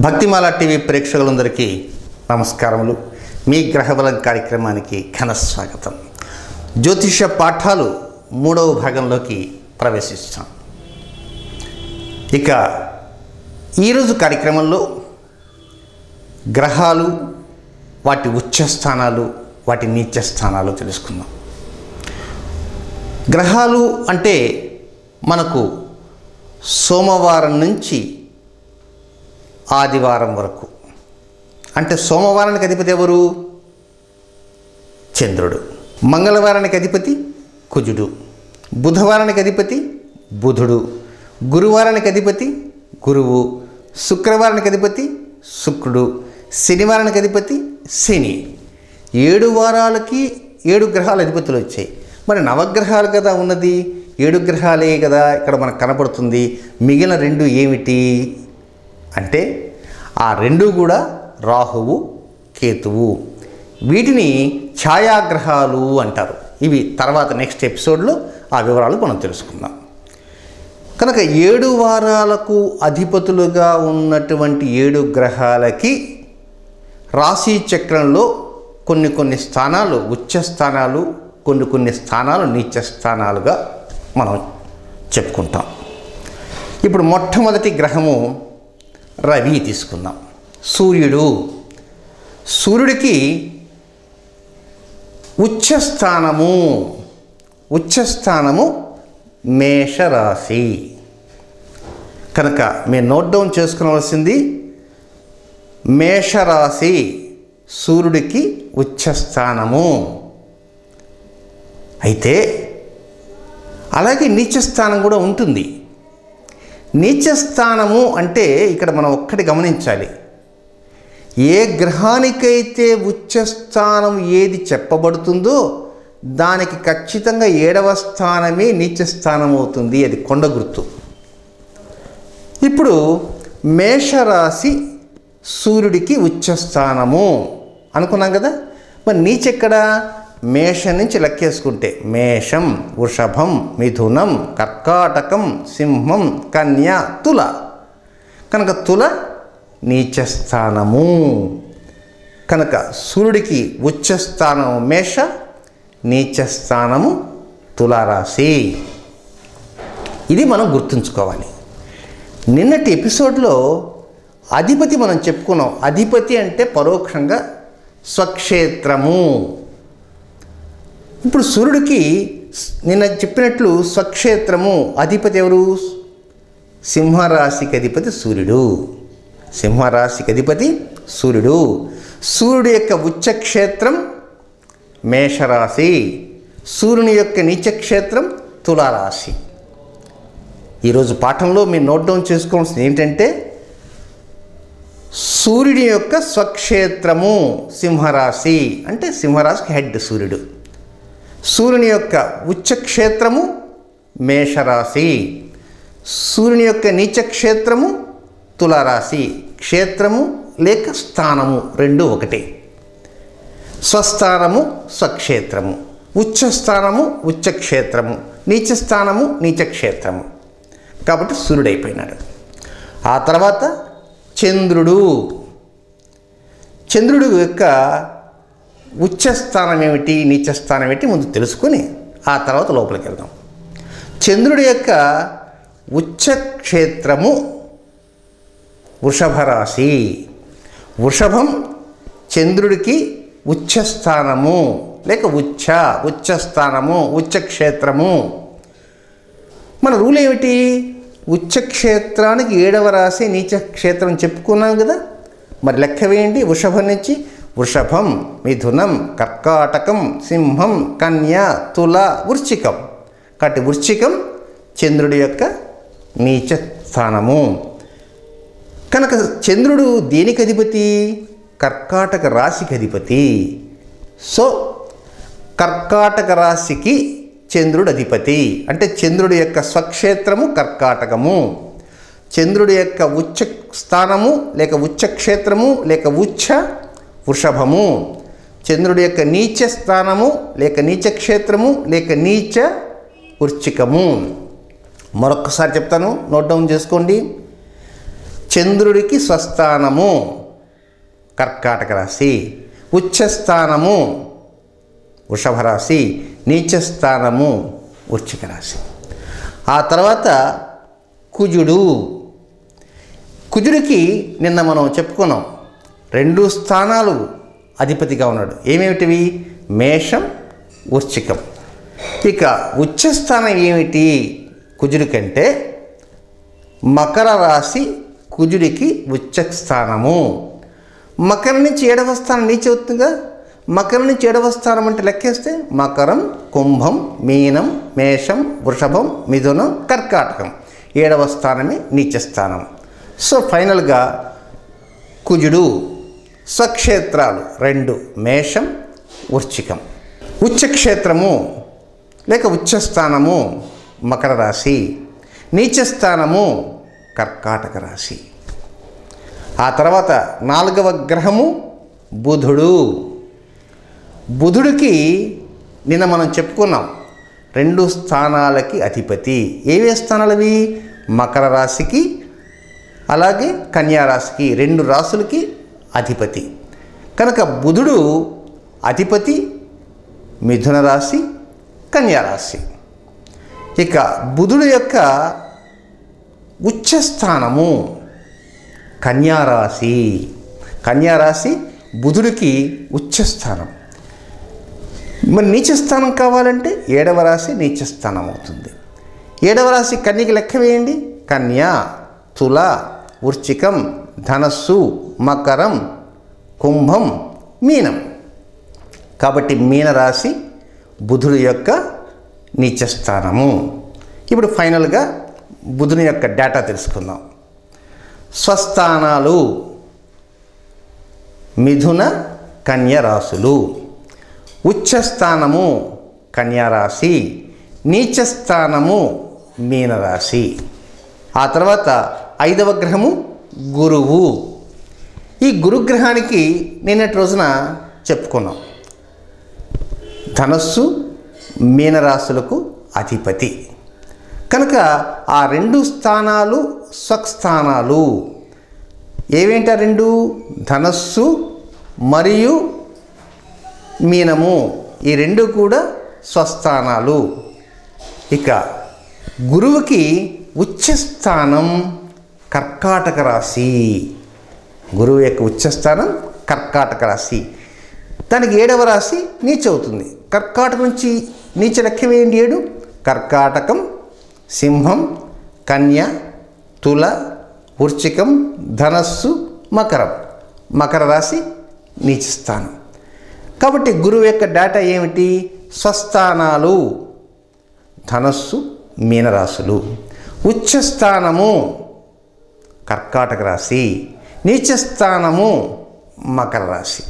Bhaktimala TV ప్రేక్షకులందరికీ నమస్కారములు. మీ గ్రహబలం కార్యక్రమానికి ఘన స్వాగతం. జ్యోతిష పాఠాలు 3వ భాగంలోకి ప్రవేశిస్తాం. ఇక ఈరోజు కార్యక్రమంలో గ్రహాలు, వాటి ఉచ్చస్థానాలు, వాటి నీచ స్థానాలు తెలుసుకుందాం. గ్రహాలు అంటే మనకు సోమవారం నుంచి ఆదివారం వరకు, అంటే సోమవారానికి అధిపతి ఎవరు? చంద్రుడు. మంగళవారానికి అధిపతి కుజుడు. బుధవారానికి అధిపతి బుధుడు. గురువారానికి అధిపతి గురువు. శుక్రవారానికి అధిపతి శుక్రుడు. శనివారానికి అధిపతి శని. 7 వారాలకి 7 గ్రహాల అధిపతులు వచ్చాయి. మరి నవగ్రహాలు కదా ఉన్నది, 7 గ్రహాలే కదా ఇక్కడ మనకు కనపడుతుంది. మిగిలిన 2 ఏమిటి అంటే ఆ 2 కూడా రాహువు, కేతువు. వీటిని ఛాయాగ్రహాలు అంటారు. ఇవి తర్వాత నెక్స్ట్ ఎపిసోడ్లో ఆ వివరాలు మనం తెలుసుకుందాం. కనుక 7 వారాలకు అధిపతులుగా ఉన్నటువంటి 7 గ్రహాలకి రాశి చక్రంలో కొన్ని స్థానాలు ఉచ్చ స్థానాలు, కొన్ని స్థానాలు నీచ స్థానాలుగా మనం చెప్పుకుంటాం. ఇప్పుడు మొట్టమొదటి గ్రహము రవి తీసుకుందాం. సూర్యుడు. సూర్యుడికి ఉచ్చస్థానము మేషరాశి. కనుక మీరు నోట్ డౌన్ చేసుకోవాల్సింది మేషరాశి సూర్యుడికి ఉచ్చస్థానము. అయితే అలాగే నీచస్థానం కూడా ఉంటుంది. నీచస్థానము అంటే ఇక్కడ మనం ఒక్కటి గమనించాలి. ఏ గ్రహానికైతే ఉచ్చస్థానం ఏది చెప్పబడుతుందో దానికి ఖచ్చితంగా 7వ స్థానమే నీచస్థానం అవుతుంది. అది కొండ గుర్తు. ఇప్పుడు మేషరాశి సూర్యుడికి ఉచ్చస్థానము అనుకున్నాం కదా. మరి నీచెక్కడ? మేషం నుంచి లెక్కేసుకుంటే మేషం, వృషభం, మిథునం, కర్కాటకం, సింహం, కన్య, తుల. కనుక తుల నీచస్థానము. కనుక సూర్యుడికి ఉచ్చస్థానము మేష, నీచస్థానము తులారాశి. ఇది మనం గుర్తుంచుకోవాలి. నిన్నటి ఎపిసోడ్లో అధిపతి మనం చెప్పుకున్నాం. అధిపతి అంటే పరోక్షంగా స్వక్షేత్రము. ఇప్పుడు సూర్యుడికి నిన్న చెప్పినట్లు స్వక్షేత్రము అధిపతి ఎవరు? సింహరాశికి అధిపతి సూర్యుడు. సింహరాశికి అధిపతి సూర్యుడు. సూర్యుడి యొక్క ఉచ్చక్షేత్రం మేషరాశి. సూర్యుని యొక్క నీచక్షేత్రం తులారాశి. ఈరోజు పాఠంలో మీరు నోట్ డౌన్ చేసుకోవాల్సింది ఏంటంటే సూర్యుడి యొక్క స్వక్షేత్రము సింహరాశి, అంటే సింహరాశికి హెడ్ సూర్యుడు. సూర్యుని యొక్క ఉచ్చక్షేత్రము మేషరాశి. సూర్యుని యొక్క నీచక్షేత్రము తులారాశి. క్షేత్రము లేక స్థానము 2 ఒకటే. స్వస్థానము స్వక్షేత్రము, ఉచ్చస్థానము ఉచ్చక్షేత్రము, నీచస్థానము నీచక్షేత్రము. కాబట్టి సూర్యుడు అయిపోయినాడు. ఆ తర్వాత చంద్రుడు. చంద్రుడు యొక్క ఉచ్చస్థానం ఏమిటి, నీచస్థానం ఏమిటి ముందు తెలుసుకొని ఆ తర్వాత లోపలికి వెళ్దాం. చంద్రుడి యొక్క ఉచ్చక్షేత్రము వృషభ రాశి. వృషభం చంద్రుడికి ఉచ్చస్థానము లేక ఉచ్చస్థానము ఉచ్చక్షేత్రము. మన రూల్ ఏమిటి? ఉచ్చక్షేత్రానికి 7వ రాశి నీచక్షేత్రం చెప్పుకున్నాం కదా. మరి లెక్క వేయండి. వృషభం నుంచి వృషభం, మిథునం, కర్కాటకం, సింహం, కన్య, తుల, వృశ్చికం. కాబట్టి వృశ్చికం చంద్రుడి యొక్క నీచ స్థానము. కనుక చంద్రుడు దేనికి అధిపతి? కర్కాటక రాశికి అధిపతి. సో కర్కాటక రాశికి చంద్రుడు అధిపతి. అంటే చంద్రుడి యొక్క స్వక్షేత్రము కర్కాటకము. చంద్రుడి యొక్క ఉచ్చ స్థానము లేక ఉచ్చక్షేత్రము లేక ఉచ్చ వృషభము. చంద్రుడి యొక్క నీచ స్థానము లేక నీచక్షేత్రము లేక నీచ వృశ్చికము. మరొక్కసారి చెప్తాను, నోట్ డౌన్ చేసుకోండి. చంద్రుడికి స్వస్థానము కర్కాటక రాశి, ఉచ్చస్థానము వృషభ రాశి, నీచస్థానము వృశ్చిక రాశి. ఆ తర్వాత కుజుడు. కుజుడికి నిన్న మనం చెప్పుకున్నాం 2 స్థానాలు అధిపతిగా ఉన్నాడు. ఏమేమిటివి? మేషం, వృశ్చికం. ఇక ఉచ్చస్థానం ఏమిటి కుజుడి కంటే? మకర రాశి కుజుడికి ఉచ్చస్థానము. మకరం నుంచి 7వ స్థానం నీచ అవుతుందిగా. మకరం నుంచి 7వ స్థానం అంటే లెక్కేస్తే మకరం, కుంభం, మీనం, మేషం, వృషభం, మిథునం, కర్కాటకం 7వ స్థానమే నీచస్థానం. సో ఫైనల్గా కుజుడు స్వక్షేత్రాలు 2 మేషం, వృశ్చికం. ఉచ్చక్షేత్రము లేక ఉచ్చస్థానము మకర రాశి, నీచస్థానము కర్కాటక రాశి. ఆ తర్వాత 4వ గ్రహము బుధుడు. బుధుడికి నిన్న మనం చెప్పుకున్నాం 2 స్థానాలకి అధిపతి. ఏవే స్థానాలవి? మకర రాశికి అలాగే కన్యా రాశికి 2 రాశులకి అధిపతి. కనుక బుధుడు అధిపతి మిథున రాశి, కన్యా రాశి. ఇక బుధుడు యొక్క ఉచ్చస్థానము కన్యా రాశి. కన్యా రాశి బుధుడికి ఉచ్చస్థానం. మరి నీచస్థానం కావాలంటే 7వ రాశి నీచస్థానం అవుతుంది. 7వ రాశి కన్యకి లెక్క వేయండి. కన్యా, తుల, వృశ్చికం, ధనస్సు, మకరం, కుంభం, మీనం. కాబట్టి మీనరాశి బుధుడు యొక్క నీచస్థానము. ఇప్పుడు ఫైనల్గా బుధుని యొక్క డేటా తెలుసుకుందాం. స్వస్థానాలు మిథున, కన్య రాశులు. ఉచ్చస్థానము కన్యారాశి, నీచస్థానము మీనరాశి. ఆ తర్వాత 5వ గ్రహము గురువు. ఈ గురుగ్రహానికి నిన్నటి రోజున చెప్పుకున్నాం ధనస్సు, మీనరాశులకు అధిపతి. కనుక ఆ 2 స్థానాలు స్వస్థానాలు. ఏవేంటి ఆ 2? ధనస్సు మరియు మీనము. ఈ 2 కూడా స్వస్థానాలు. ఇక గురువుకి ఉచ్చస్థానం కర్కాటక రాశి. గురువు యొక్క ఉచ్చస్థానం కర్కాటక రాశి. దానికి 7వ రాశి నీచ అవుతుంది. కర్కాటక నుంచి నీచ లెక్క వేయండి 7. కర్కాటకం, సింహం, కన్య, తుల, వృశ్చికం, ధనస్సు, మకరం. మకర రాశి నీచస్థానం. కాబట్టి గురువు యొక్క డేటా ఏమిటి? స్వస్థానాలు ధనస్సు, మీనరాశులు. ఉచ్చస్థానము కర్కాటక రాశి, నీచస్థానము మకర రాశి.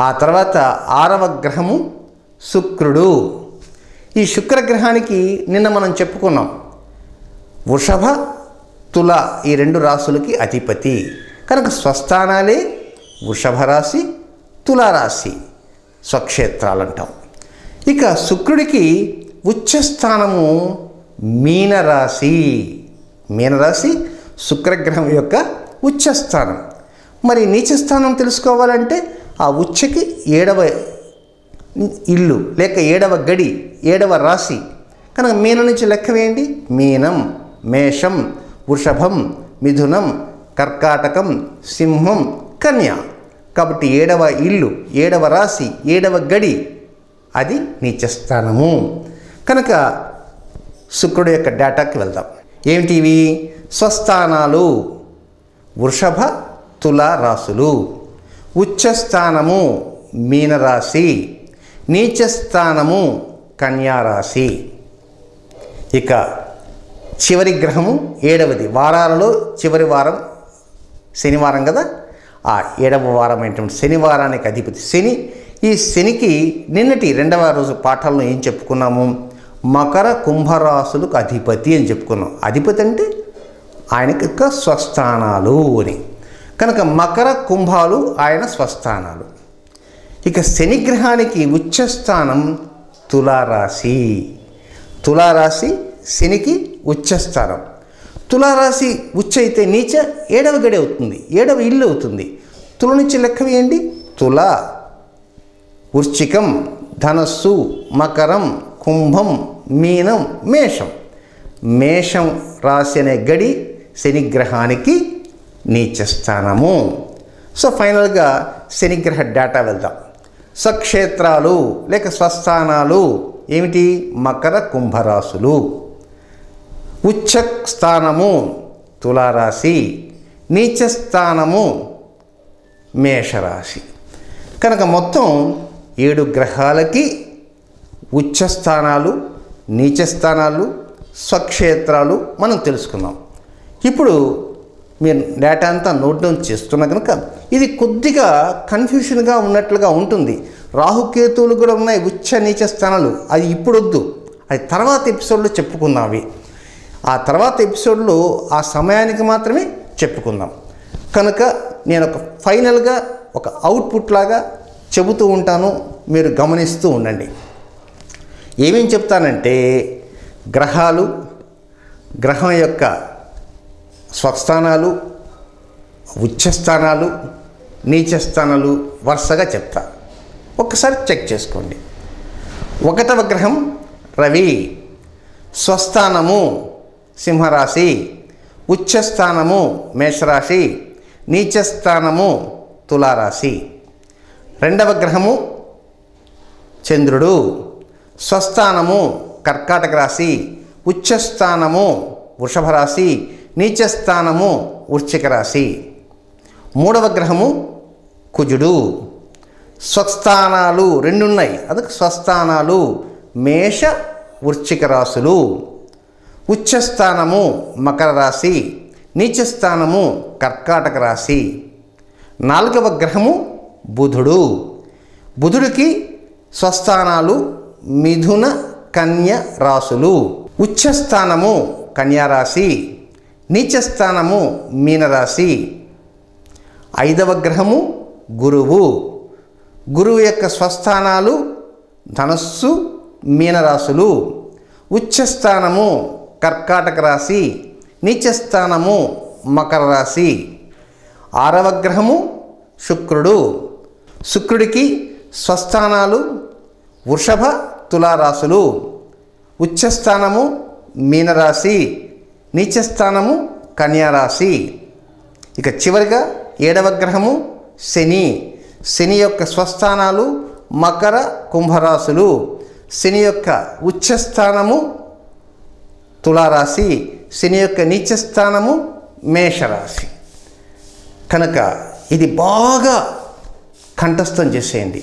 ఆ తర్వాత 6వ గ్రహము శుక్రుడు. ఈ శుక్రగ్రహానికి నిన్న మనం చెప్పుకున్నాం వృషభ, తుల ఈ 2 రాశులకి అధిపతి. కనుక స్వస్థానాలే వృషభ రాశి, తులారాశి స్వక్షేత్రాలు అంటాం. ఇక శుక్రుడికి ఉచ్చస్థానము మీనరాశి. మీనరాశి శుక్రగ్రహం యొక్క ఉచ్చస్థానం. మరి నీచస్థానం తెలుసుకోవాలంటే ఆ ఉచ్చకి 7వ ఇల్లు లేక 7వ గడి, 7వ రాశి. కనుక మీనం నుంచి లెక్క వేయండి. మీనం, మేషం, వృషభం, మిథునం, కర్కాటకం, సింహం, కన్య. కాబట్టి 7వ ఇల్లు, 7వ రాశి, 7వ గడి అది నీచస్థానము. కనుక శుక్రుడు యొక్క డేటాకి వెళ్దాం. ఏమిటి ఇవి? స్వస్థానాలు వృషభ, తుల రాశులు. ఉచ్చస్థానము మీనరాశి, నీచస్థానము కన్యారాశి. ఇక చివరి గ్రహము 7వది. వారాలలో చివరి వారం శనివారం కదా. ఆ 7వ వారం ఏంటంటే శనివారానికి అధిపతి శని. ఈ శనికి నిన్నటి 2వ రోజు పాఠాల్లో ఏం చెప్పుకున్నాము? మకర కుంభరాశులకు అధిపతి అని చెప్పుకున్నాం. అధిపతి అంటే ఆయనకి యొక్క స్వస్థానాలు అని. కనుక మకర కుంభాలు ఆయన స్వస్థానాలు. ఇక శనిగ్రహానికి ఉచ్చస్థానం తులారాశి. తులారాశి శనికి ఉచ్చస్థానం. తులారాశి ఉచ్చ అయితే నీచ 7వ గడి అవుతుంది, 7వ ఇల్లు అవుతుంది. తుల నుంచి లెక్క వేయండి. తుల, వృశ్చికం, ధనస్సు, మకరం, కుంభం, మీనం, మేషం. మేషం రాశి అనే గడి శనిగ్రహానికి నీచ స్థానము. సో ఫైనల్గా శనిగ్రహ డేటా వెళ్దాం. స్వక్షేత్రాలు లేక స్వస్థానాలు ఏమిటి? మకర, కుంభరాశులు. ఉచ్చ స్థానము తులారాశి, నీచ స్థానము మేషరాశి. కనుక మొత్తం 7 గ్రహాలకి ఉచ్చ స్థానాలు, నీచ స్థానాలు, స్వక్షేత్రాలు మనం తెలుసుకున్నాం. ఇప్పుడు మీరు డేటా అంతా నోట్ డౌన్ చేస్తున్నా కనుక ఇది కొద్దిగా కన్ఫ్యూషన్గా ఉన్నట్లుగా ఉంటుంది. రాహుకేతువులు కూడా ఉన్నాయి ఉచ్చ నీచ స్థానాలు. అది ఇప్పుడు వద్దు, అది తర్వాత ఎపిసోడ్లో చెప్పుకుందాం. అవి ఆ తర్వాత ఎపిసోడ్లో ఆ సమయానికి మాత్రమే చెప్పుకుందాం. కనుక నేను ఒక ఫైనల్గా ఒక అవుట్పుట్ లాగా చెబుతూ ఉంటాను, మీరు గమనిస్తూ ఉండండి. ఏమేం చెప్తానంటే గ్రహాలు, గ్రహం యొక్క స్వస్థానాలు, ఉచ్చస్థానాలు, నీచ స్థానాలు వరుసగా చెప్తా. ఒక్కసారి చెక్ చేసుకోండి. 1వ గ్రహం రవి, స్వస్థానము సింహరాశి, ఉచ్చస్థానము మేషరాశి, నీచస్థానము తులారాశి. 2వ గ్రహము చంద్రుడు, స్వస్థానము కర్కాటక రాశి, ఉచ్చస్థానము వృషభ రాశి, నీచస్థానము వృశ్చిక రాశి. 3వ గ్రహము కుజుడు, స్వస్థానాలు 2 ఉన్నాయి, అదొక స్వస్థానాలు మేష వృశ్చిక రాశులు. ఉచ్చస్థానము మకర రాశి, నీచస్థానము కర్కాటక రాశి. 4వ గ్రహము బుధుడు, బుధుడికి స్వస్థానాలు మిథున కన్య రాశులు. ఉచ్చస్థానము కన్యారాశి, నీచస్థానము మీనరాశి. 5వ గ్రహము గురువు, గురువు యొక్క స్వస్థానాలు ధనస్సు మీనరాశులు. ఉచ్చస్థానము కర్కాటక రాశి, నీచస్థానము మకర రాశి. 6వ గ్రహము శుక్రుడు, శుక్రుడికి స్వస్థానాలు వృషభ తులారాశులు. ఉచ్చస్థానము మీనరాశి, నీచస్థానము కన్యారాశి. ఇక చివరిగా 7వ గ్రహము శని, శని యొక్క స్వస్థానాలు మకర కుంభరాశులు. శని యొక్క ఉచ్చస్థానము తులారాశి, శని యొక్క నీచస్థానము మేషరాశి. కనుక ఇది బాగా కంఠస్థం చేసేయండి.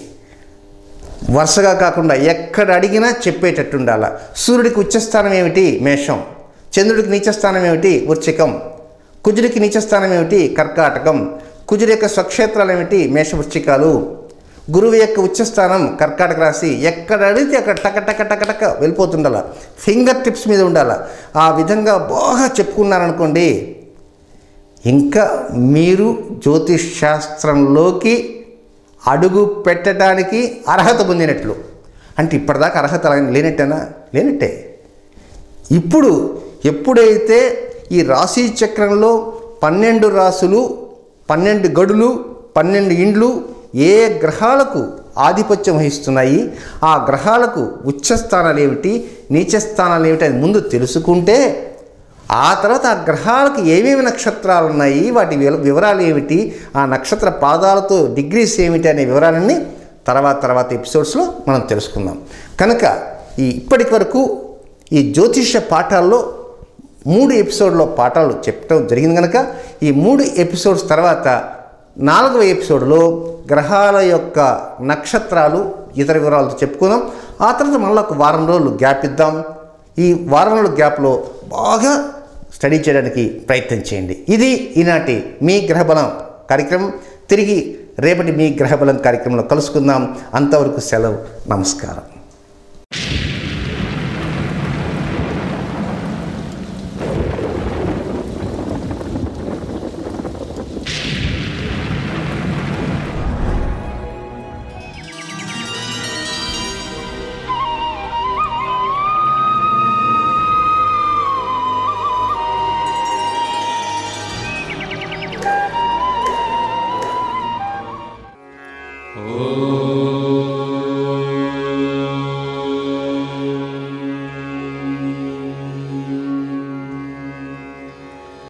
వరుసగా కాకుండా ఎక్కడ అడిగినా చెప్పేటట్టు ఉండాల. సూర్యుడికి ఉచ్చస్థానం ఏమిటి? మేషం. చంద్రుడికి నీచస్థానం ఏమిటి? వృశ్చికం. కుజుడికి నీచస్థానం ఏమిటి? కర్కాటకం. కుజుడి యొక్క స్వక్షేత్రాలు ఏమిటి? మేష వృశ్చికాలు. గురువు యొక్క ఉచ్చస్థానం కర్కాటక రాశి. ఎక్కడ అడిగితే అక్కడ టక టక టక టక వెళ్ళిపోతుండాల, ఫింగర్ టిప్స్ మీద ఉండాల. ఆ విధంగా బాగా చెప్పుకున్నారనుకోండి, ఇంకా మీరు జ్యోతిష్ శాస్త్రంలోకి అడుగు పెట్టడానికి అర్హత పొందినట్లు. అంటే ఇప్పటిదాకా అర్హత లేనట్టేనా? లేనట్టే. ఇప్పుడు ఎప్పుడైతే ఈ రాశి చక్రంలో 12 రాశులు, 12 గడులు, 12 ఇండ్లు ఏ గ్రహాలకు ఆధిపత్యం వహిస్తున్నాయి, ఆ గ్రహాలకు ఉచ్చస్థానాలు ఏమిటి, నీచస్థానాలు ఏమిటి అని ముందు తెలుసుకుంటే, ఆ తర్వాత ఆ గ్రహాలకు ఏమేమి నక్షత్రాలు ఉన్నాయి, వాటి వివరాలు ఏమిటి, ఆ నక్షత్ర పాదాలతో డిగ్రీస్ ఏమిటి అనే వివరాలన్నీ తర్వాత ఎపిసోడ్స్లో మనం తెలుసుకుందాం. కనుక ఇప్పటి వరకు ఈ జ్యోతిష పాఠాల్లో 3 ఎపిసోడ్లో పాఠాలు చెప్పడం జరిగింది. కనుక ఈ 3 ఎపిసోడ్స్ తర్వాత 4వ ఎపిసోడ్లో గ్రహాల యొక్క నక్షత్రాలు ఇతర వివరాలతో చెప్పుకుందాం. ఆ తర్వాత మళ్ళీ ఒక వారం రోజులు గ్యాప్ ఇద్దాం. ఈ వారం రోజుల గ్యాప్లో బాగా స్టడీ చేయడానికి ప్రయత్నం చేయండి. ఇది ఈనాటి మీ గ్రహబలం కార్యక్రమం. తిరిగి రేపటి మీ గ్రహబలం కార్యక్రమంలో కలుసుకుందాం. అంతవరకు సెలవు. నమస్కారం.